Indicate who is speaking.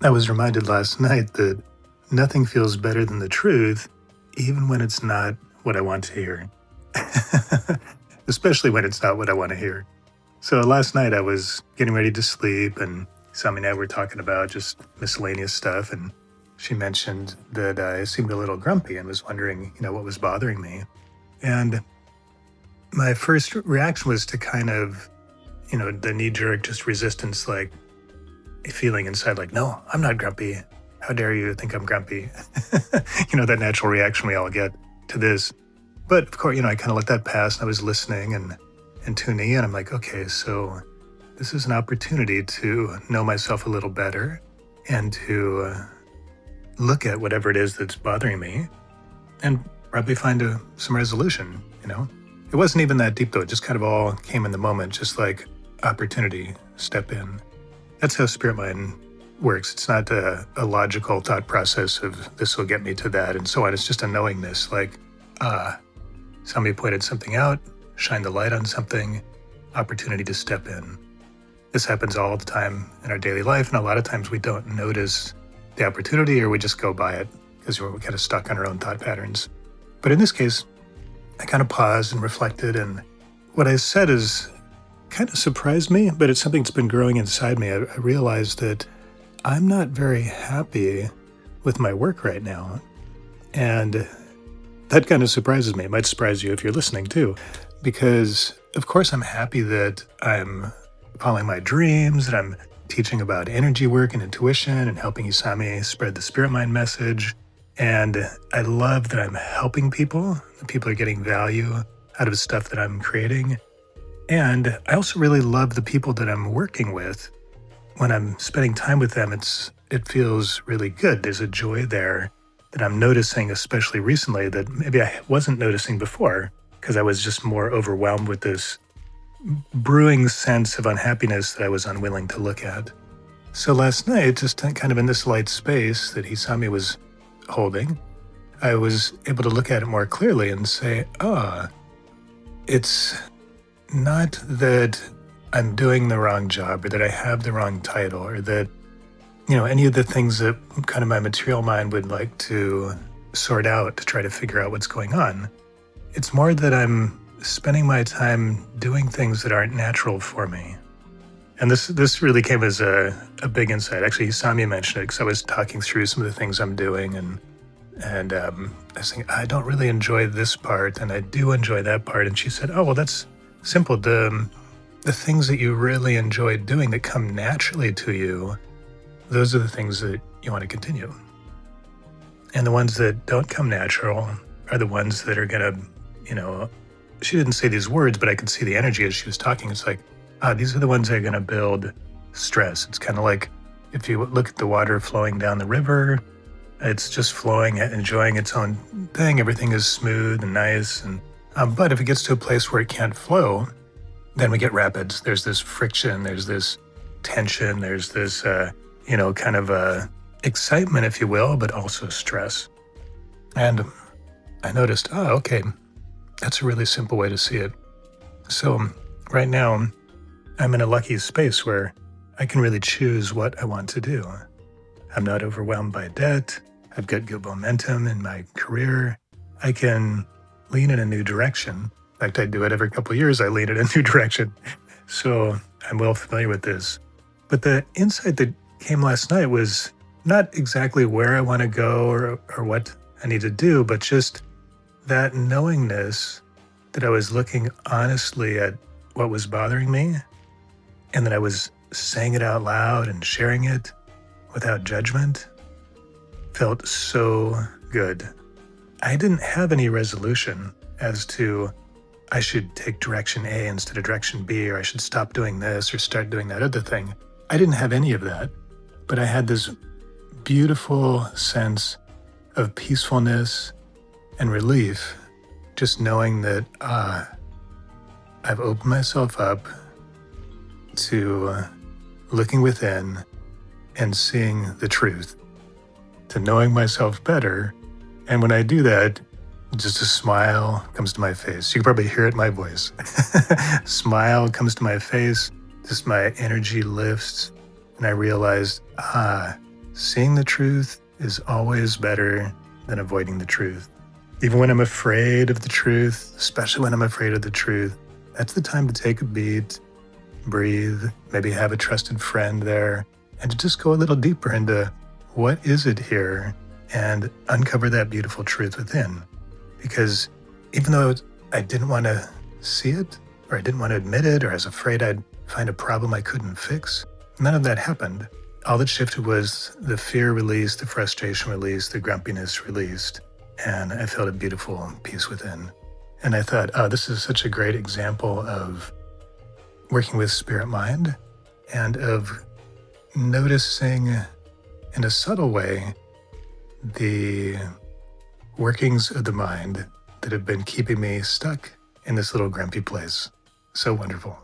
Speaker 1: I was reminded last night that nothing feels better than the truth, even when it's not what I want to hear. Especially when it's not what I want to hear. So last night I was getting ready to sleep, and Sami and I were talking about just miscellaneous stuff, and she mentioned that I seemed a little grumpy and was wondering, what was bothering me. And my first reaction was to kind of, the knee jerk, just resistance, like a feeling inside, like, no, I'm not grumpy. How dare you think I'm grumpy? That natural reaction we all get to this. But of course, I kind of let that pass, and I was listening and tuning in. I'm like, okay, so this is an opportunity to know myself a little better and to look at whatever it is that's bothering me and probably find some resolution. It wasn't even that deep, though. It just kind of all came in the moment, just like opportunity, step in. That's how Spirit Mind works. It's not a logical thought process of this will get me to that and so on. It's just a knowingness, like, somebody pointed something out, shine the light on something, opportunity to step in. This happens all the time in our daily life, and a lot of times we don't notice the opportunity, or we just go by it because we're kind of stuck on our own thought patterns. But in this case, I kind of paused and reflected, and what I said is kind of surprised me, but it's something that's been growing inside me. I realized that I'm not very happy with my work right now, and that kind of surprises me. It might surprise you if you're listening too, because of course I'm happy that I'm following my dreams, that I'm teaching about energy work and intuition and helping Isami spread the Spirit Mind message. And I love that I'm helping people, that people are getting value out of the stuff that I'm creating. And I also really love the people that I'm working with. When I'm spending time with them, it feels really good. There's a joy there that I'm noticing, especially recently, that maybe I wasn't noticing before, because I was just more overwhelmed with this brewing sense of unhappiness that I was unwilling to look at. So last night, just kind of in this light space that Hisami was holding, I was able to look at it more clearly and say, it's not that I'm doing the wrong job, or that I have the wrong title, or that, any of the things that kind of my material mind would like to sort out to try to figure out what's going on. It's more that I'm spending my time doing things that aren't natural for me. And this really came as a big insight. Actually, Samia mentioned it because I was talking through some of the things I'm doing, and I was thinking, I don't really enjoy this part, and I do enjoy that part. And she said, oh, well, that's simple. The things that you really enjoy doing that come naturally to you, those are the things that you want to continue. And the ones that don't come natural are the ones that are going to, she didn't say these words, but I could see the energy as she was talking. It's like, these are the ones that are going to build stress. It's kind of like if you look at the water flowing down the river, it's just flowing, enjoying its own thing. Everything is smooth and nice. And but if it gets to a place where it can't flow, then we get rapids. There's this friction. There's this tension. There's this, kind of excitement, if you will, but also stress. And I noticed, okay, that's a really simple way to see it. So right now, I'm in a lucky space where I can really choose what I want to do. I'm not overwhelmed by debt. I've got good momentum in my career. I can lean in a new direction. In fact, I do it every couple of years. I lean in a new direction. So I'm well familiar with this. But the insight that came last night was not exactly where I want to go or what I need to do, but just that knowingness that I was looking honestly at what was bothering me, and that I was saying it out loud and sharing it without judgment, felt so good. I didn't have any resolution as to I should take direction A instead of direction B, or I should stop doing this or start doing that other thing. I didn't have any of that, but I had this beautiful sense of peacefulness and relief, just knowing that I've opened myself up to looking within and seeing the truth, to knowing myself better. And when I do that, just a smile comes to my face. You can probably hear it in my voice. Smile comes to my face, just my energy lifts, and I realized, seeing the truth is always better than avoiding the truth. Even when I'm afraid of the truth, especially when I'm afraid of the truth, that's the time to take a beat, breathe, maybe have a trusted friend there, and to just go a little deeper into what is it here and uncover that beautiful truth within. Because even though I didn't want to see it, or I didn't want to admit it, or I was afraid I'd find a problem I couldn't fix, none of that happened. All that shifted was the fear released, the frustration released, the grumpiness released, and I felt a beautiful peace within. And I thought, oh, this is such a great example of working with spirit mind and of noticing in a subtle way the workings of the mind that have been keeping me stuck in this little grumpy place. So wonderful.